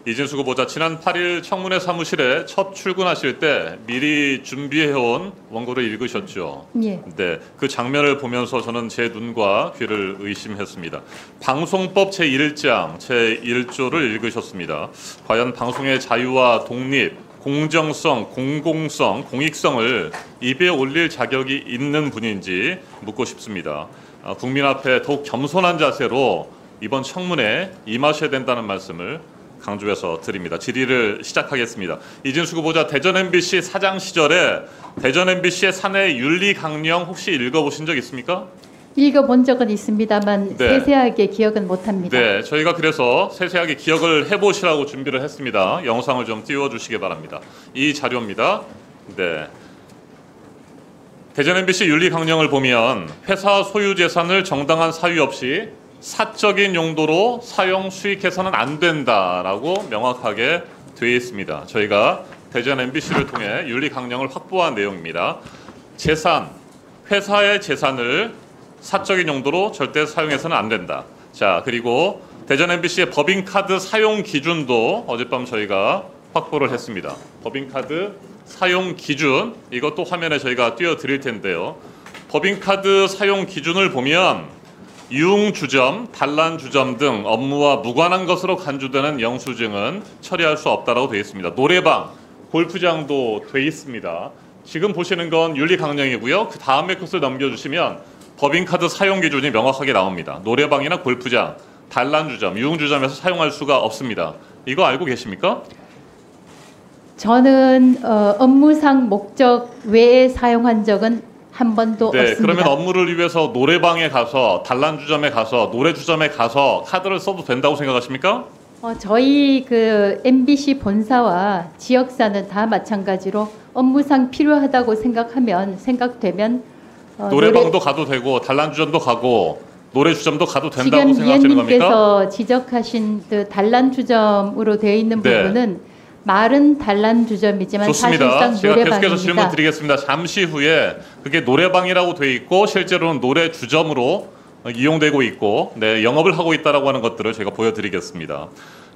이진숙 후보자 지난 8일 청문회 사무실에 첫 출근하실 때 미리 준비해온 원고를 읽으셨죠. 예. 네, 그 장면을 보면서 저는 제 눈과 귀를 의심했습니다. 방송법 제1장 제1조를 읽으셨습니다. 과연 방송의 자유와 독립, 공정성, 공공성, 공익성을 입에 올릴 자격이 있는 분인지 묻고 싶습니다. 국민 앞에 더욱 겸손한 자세로 이번 청문회에 임하셔야 된다는 말씀을 강조해서 드립니다. 질의를 시작하겠습니다. 이진숙 후보자 대전 MBC 사장 시절에 대전 MBC의 사내 윤리 강령 혹시 읽어보신 적 있습니까? 읽어본 적은 있습니다만 네. 세세하게 기억은 못합니다. 네, 저희가 그래서 세세하게 기억을 해보시라고 준비를 했습니다. 영상을 좀 띄워주시기 바랍니다. 이 자료입니다. 네. 대전 MBC 윤리 강령을 보면 회사 소유 재산을 정당한 사유 없이 사적인 용도로 사용 수익해서는 안 된다라고 명확하게 되어 있습니다. 저희가 대전 MBC를 통해 윤리 강령을 확보한 내용입니다. 재산, 회사의 재산을 사적인 용도로 절대 사용해서는 안 된다. 자, 그리고 대전 MBC의 법인카드 사용 기준도 어젯밤 저희가 확보를 했습니다. 법인카드 사용 기준, 이것도 화면에 저희가 띄워드릴 텐데요. 법인카드 사용 기준을 보면 유흥주점, 단란주점 등 업무와 무관한 것으로 간주되는 영수증은 처리할 수 없다라고 되어 있습니다. 노래방, 골프장도 되어 있습니다. 지금 보시는 건 윤리 강령이고요. 그 다음에 것을 넘겨주시면 법인카드 사용 기준이 명확하게 나옵니다. 노래방이나 골프장, 단란주점, 유흥주점에서 사용할 수가 없습니다. 이거 알고 계십니까? 저는 업무상 목적 외에 사용한 적은 한 번도 네, 없습니다. 그러면 업무를 위해서 노래방에 가서 단란주점에 가서 노래주점에 가서 카드를 써도 된다고 생각하십니까? 저희 그 MBC 본사와 지역사는 다 마찬가지로 업무상 필요하다고 생각되면 노래방도 가도 되고 단란주점도 가고 노래주점도 가도 된다고 지금 생각하시는 겁니까? 위원님께서 지적하신 그 단란주점으로 되어 있는 네. 부분은 말은 단란주점이지만 좋습니다. 사실상 제가 계속해서 노래방입니다. 질문 드리겠습니다. 잠시 후에 그게 노래방이라고 돼 있고 실제로는 노래주점으로 이용되고 있고 네, 영업을 하고 있다라고 하는 것들을 제가 보여드리겠습니다.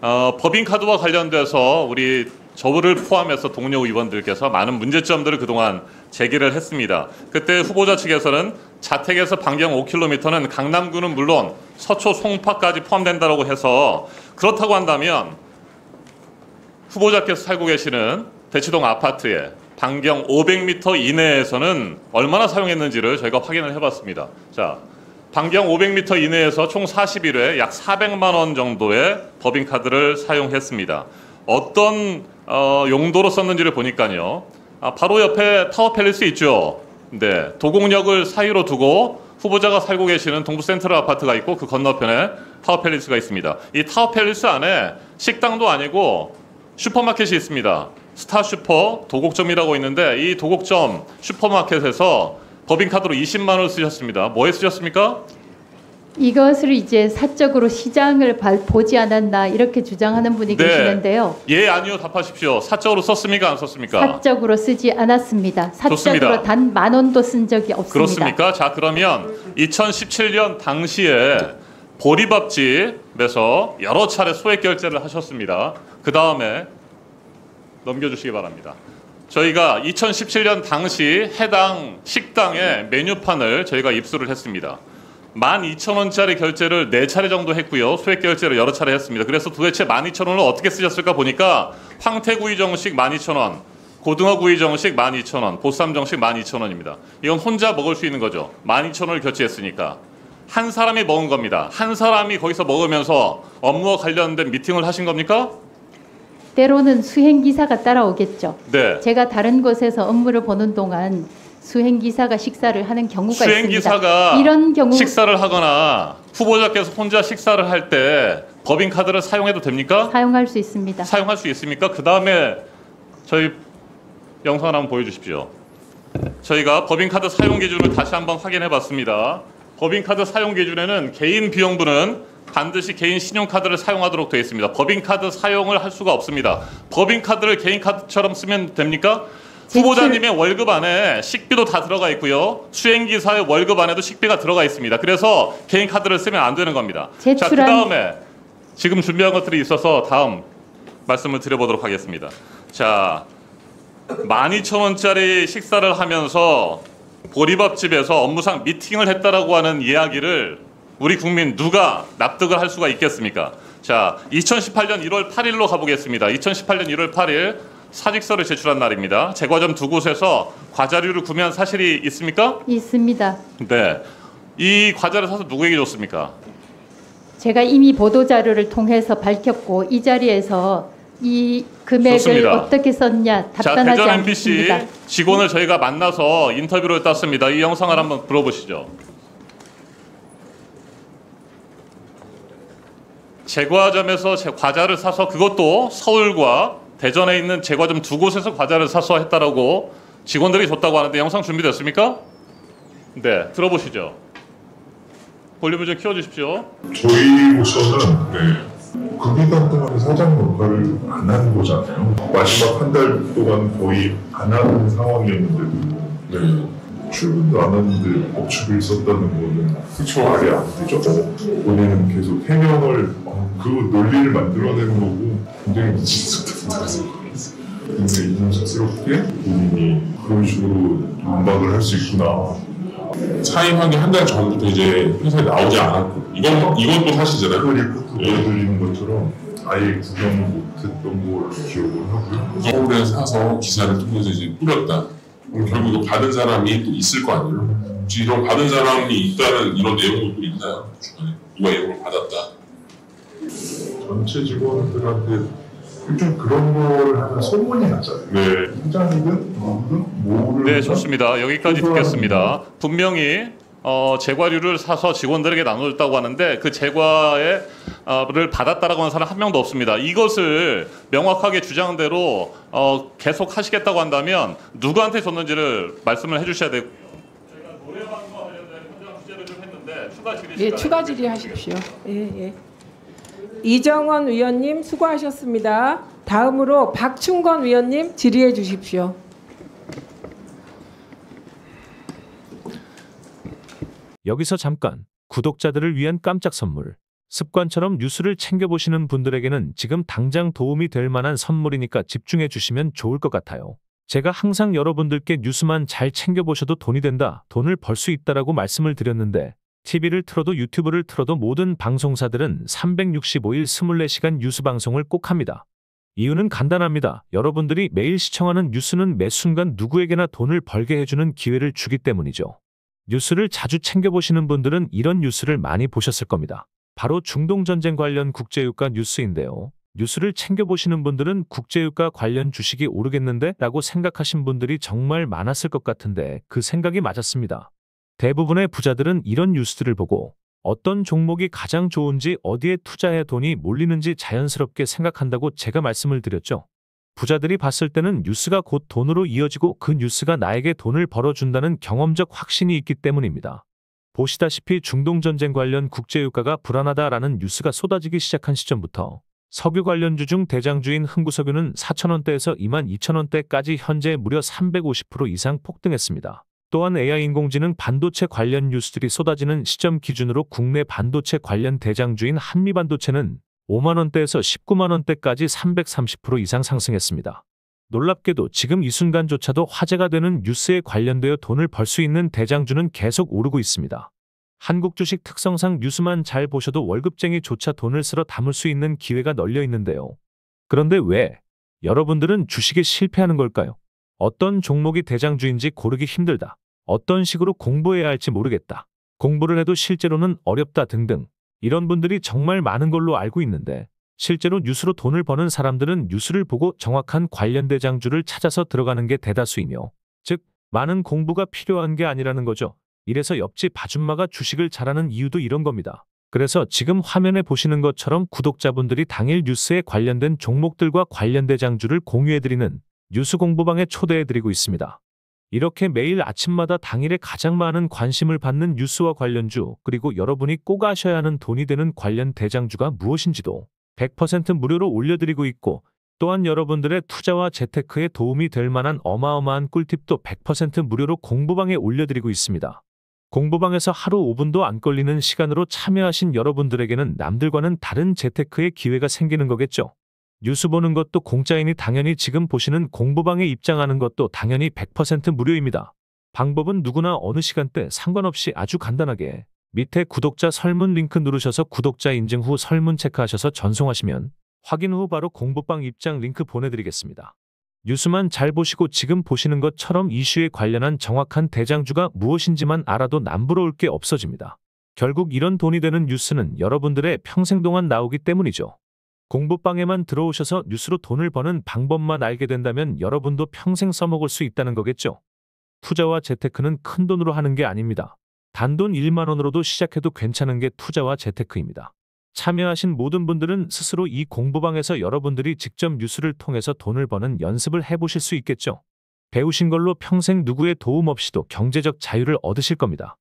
법인카드와 관련돼서 우리 저를 포함해서 동료 의원들께서 많은 문제점들을 그동안 제기를 했습니다. 그때 후보자 측에서는 자택에서 반경 5km는 강남구는 물론 서초 송파까지 포함된다고 해서 그렇다고 한다면 후보자께서 살고 계시는 대치동 아파트에 반경 500m 이내에서는 얼마나 사용했는지를 저희가 확인을 해봤습니다. 자, 반경 500m 이내에서 총 41회 약 400만 원 정도의 법인카드를 사용했습니다. 어떤 용도로 썼는지를 보니까요. 바로 옆에 타워팰리스 있죠. 네, 도곡역을 사이로 두고 후보자가 살고 계시는 동부센트럴 아파트가 있고 그 건너편에 타워팰리스가 있습니다. 이 타워팰리스 안에 식당도 아니고 슈퍼마켓이 있습니다. 스타슈퍼 도곡점이라고 있는데 이 도곡점 슈퍼마켓에서 법인카드로 20만 원을 쓰셨습니다. 뭐에 쓰셨습니까? 이것을 이제 사적으로 시장을 보지 않았나 이렇게 주장하는 분이 네. 계시는데요. 예, 아니요 답하십시오. 사적으로 썼습니까? 안 썼습니까? 사적으로 쓰지 않았습니다. 사적으로 좋습니다. 단 10,000원도 쓴 적이 없습니다. 그렇습니까? 자, 그러면 2017년 당시에 보리밥집에서 여러 차례 소액 결제를 하셨습니다. 그 다음에 넘겨주시기 바랍니다. 저희가 2017년 당시 해당 식당의 메뉴판을 저희가 입수를 했습니다. 12,000원짜리 결제를 4차례 정도 했고요. 소액 결제를 여러 차례 했습니다. 그래서 도대체 12,000원을 어떻게 쓰셨을까 보니까 황태구이 정식 12,000원, 고등어구이 정식 12,000원, 보쌈 정식 12,000원입니다. 이건 혼자 먹을 수 있는 거죠. 12,000원을 결제했으니까. 한 사람이 먹은 겁니다. 한 사람이 거기서 먹으면서 업무와 관련된 미팅을 하신 겁니까? 때로는 수행기사가 따라오겠죠. 네. 제가 다른 곳에서 업무를 보는 동안 수행기사가 식사를 하는 경우가 수행기사가 있습니다. 이런 경우 식사를 하거나 후보자께서 혼자 식사를 할 때 법인카드를 사용해도 됩니까? 사용할 수 있습니다. 사용할 수 있습니까? 그 다음에 저희 영상을 한번 보여주십시오. 저희가 법인카드 사용 기준을 다시 한번 확인해 봤습니다. 법인카드 사용 기준에는 개인 비용분은 반드시 개인 신용카드를 사용하도록 되어 있습니다. 법인카드 사용을 할 수가 없습니다. 법인카드를 개인카드처럼 쓰면 됩니까? 후보자님의 월급 안에 식비도 다 들어가 있고요. 수행기사의 월급 안에도 식비가 들어가 있습니다. 그래서 개인카드를 쓰면 안 되는 겁니다. 자, 그 다음에 지금 준비한 것들이 있어서 다음 말씀을 드려보도록 하겠습니다. 자, 12,000원짜리 식사를 하면서 보리밥집에서 업무상 미팅을 했다라고 하는 이야기를 우리 국민 누가 납득을 할 수가 있겠습니까? 자, 2018년 1월 8일로 가보겠습니다. 2018년 1월 8일 사직서를 제출한 날입니다. 제과점 두 곳에서 과자류를 구매한 사실이 있습니까? 있습니다. 네. 이 과자를 사서 누구에게 줬습니까? 제가 이미 보도 자료를 통해서 밝혔고 이 자리에서 이 금액을 좋습니다. 어떻게 썼냐 자, 답변하지 대전 MBC 않겠습니다. 직원을 저희가 만나서 인터뷰를 땄습니다. 이 영상을 한번 들어보시죠. 제과점에서 과자를 사서 그것도 서울과 대전에 있는 제과점 두 곳에서 과자를 사서 했다라고 직원들이 줬다고 하는데 영상 준비됐습니까? 네, 들어보시죠. 볼륨을 좀 키워주십시오. 저희로서는 금기간 동안 사장 역할을 안 한 거잖아요. 마지막 한 달 동안 거의 안 하는 상황이었는데 출근도 안 하는데 업축을 썼다는 거는 말이 안 되죠. 본인은 계속 해명을 그 논리를 만들어내는 거고 굉장히 미친스럽다고 생각했어요. 근데 인상스럽게 본인이 그런 식으로 논박을 할 수 있구나. 사임하기 한 달 전부터 이제 회사에 나오지 않았고 이건 또 사실이잖아요. 그 리포트 보여드리는 것처럼 아예 구경을 못했던 걸 기억을 하고요. 서울에 사서 기사를 통해서 이제 뿌렸다. 그럼 결국 이거 받은 사람이 또 있을 거 아니에요. 혹시 이런 받은 사람이 있다는 이런 내용도 또 있나요? 주변에 누가 이걸 받았다. 전체 직원들한테 좀 그런 거를 하면 소문이 나잖아요. 네. 회장이든 누구든 모르는 네, 좋습니다. 여기까지 듣겠습니다. 분명히 제과류를 사서 직원들에게 나눠줬다고 하는데 그 제과를 받았다라고 하는 사람 한 명도 없습니다. 이것을 명확하게 주장대로 계속 하시겠다고 한다면 누구한테 줬는지를 말씀을 해주셔야 되고요. 저희가 노래방과 관련된 현장 취재를 좀 했는데 추가 질의 예, 추가 질의하십시오. 예. 이정원 위원님 수고하셨습니다. 다음으로 박충건 위원님 질의해 주십시오. 여기서 잠깐 구독자들을 위한 깜짝 선물. 습관처럼 뉴스를 챙겨보시는 분들에게는 지금 당장 도움이 될 만한 선물이니까 집중해 주시면 좋을 것 같아요. 제가 항상 여러분들께 뉴스만 잘 챙겨보셔도 돈이 된다, 돈을 벌 수 있다라고 말씀을 드렸는데 TV를 틀어도 유튜브를 틀어도 모든 방송사들은 365일 24시간 뉴스 방송을 꼭 합니다. 이유는 간단합니다. 여러분들이 매일 시청하는 뉴스는 매 순간 누구에게나 돈을 벌게 해주는 기회를 주기 때문이죠. 뉴스를 자주 챙겨보시는 분들은 이런 뉴스를 많이 보셨을 겁니다. 바로 중동전쟁 관련 국제유가 뉴스인데요. 뉴스를 챙겨보시는 분들은 국제유가 관련 주식이 오르겠는데? 라고 생각하신 분들이 정말 많았을 것 같은데 그 생각이 맞았습니다. 대부분의 부자들은 이런 뉴스들을 보고 어떤 종목이 가장 좋은지 어디에 투자해야 돈이 몰리는지 자연스럽게 생각한다고 제가 말씀을 드렸죠. 부자들이 봤을 때는 뉴스가 곧 돈으로 이어지고 그 뉴스가 나에게 돈을 벌어준다는 경험적 확신이 있기 때문입니다. 보시다시피 중동전쟁 관련 국제유가가 불안하다라는 뉴스가 쏟아지기 시작한 시점부터 석유 관련주 중 대장주인 흥구석유는 4,000원대에서 22,000원대까지 현재 무려 350% 이상 폭등했습니다. 또한 AI 인공지능 반도체 관련 뉴스들이 쏟아지는 시점 기준으로 국내 반도체 관련 대장주인 한미반도체는 5만원대에서 19만원대까지 330% 이상 상승했습니다. 놀랍게도 지금 이 순간조차도 화제가 되는 뉴스에 관련되어 돈을 벌 수 있는 대장주는 계속 오르고 있습니다. 한국 주식 특성상 뉴스만 잘 보셔도 월급쟁이조차 돈을 쓸어 담을 수 있는 기회가 널려 있는데요. 그런데 왜 여러분들은 주식에 실패하는 걸까요? 어떤 종목이 대장주인지 고르기 힘들다. 어떤 식으로 공부해야 할지 모르겠다. 공부를 해도 실제로는 어렵다 등등. 이런 분들이 정말 많은 걸로 알고 있는데 실제로 뉴스로 돈을 버는 사람들은 뉴스를 보고 정확한 관련 대장주를 찾아서 들어가는 게 대다수이며 즉 많은 공부가 필요한 게 아니라는 거죠. 이래서 옆집 아줌마가 주식을 잘하는 이유도 이런 겁니다. 그래서 지금 화면에 보시는 것처럼 구독자분들이 당일 뉴스에 관련된 종목들과 관련 대장주를 공유해드리는 뉴스 공부방에 초대해드리고 있습니다. 이렇게 매일 아침마다 당일에 가장 많은 관심을 받는 뉴스와 관련주 그리고 여러분이 꼭 아셔야 하는 돈이 되는 관련 대장주가 무엇인지도 100% 무료로 올려드리고 있고 또한 여러분들의 투자와 재테크에 도움이 될 만한 어마어마한 꿀팁도 100% 무료로 공부방에 올려드리고 있습니다. 공부방에서 하루 5분도 안 걸리는 시간으로 참여하신 여러분들에게는 남들과는 다른 재테크의 기회가 생기는 거겠죠. 뉴스 보는 것도 공짜이니 당연히 지금 보시는 공부방에 입장하는 것도 당연히 100% 무료입니다. 방법은 누구나 어느 시간대 상관없이 아주 간단하게 밑에 구독자 설문 링크 누르셔서 구독자 인증 후 설문 체크하셔서 전송하시면 확인 후 바로 공부방 입장 링크 보내드리겠습니다. 뉴스만 잘 보시고 지금 보시는 것처럼 이슈에 관련한 정확한 대장주가 무엇인지만 알아도 남부러울 게 없어집니다. 결국 이런 돈이 되는 뉴스는 여러분들의 평생 동안 나오기 때문이죠. 공부방에만 들어오셔서 뉴스로 돈을 버는 방법만 알게 된다면 여러분도 평생 써먹을 수 있다는 거겠죠. 투자와 재테크는 큰 돈으로 하는 게 아닙니다. 단돈 1만 원으로도 시작해도 괜찮은 게 투자와 재테크입니다. 참여하신 모든 분들은 스스로 이 공부방에서 여러분들이 직접 뉴스를 통해서 돈을 버는 연습을 해보실 수 있겠죠. 배우신 걸로 평생 누구의 도움 없이도 경제적 자유를 얻으실 겁니다.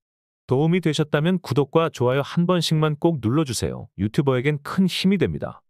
도움이 되셨다면 구독과 좋아요 한 번씩만 꼭 눌러주세요. 유튜버에겐 큰 힘이 됩니다.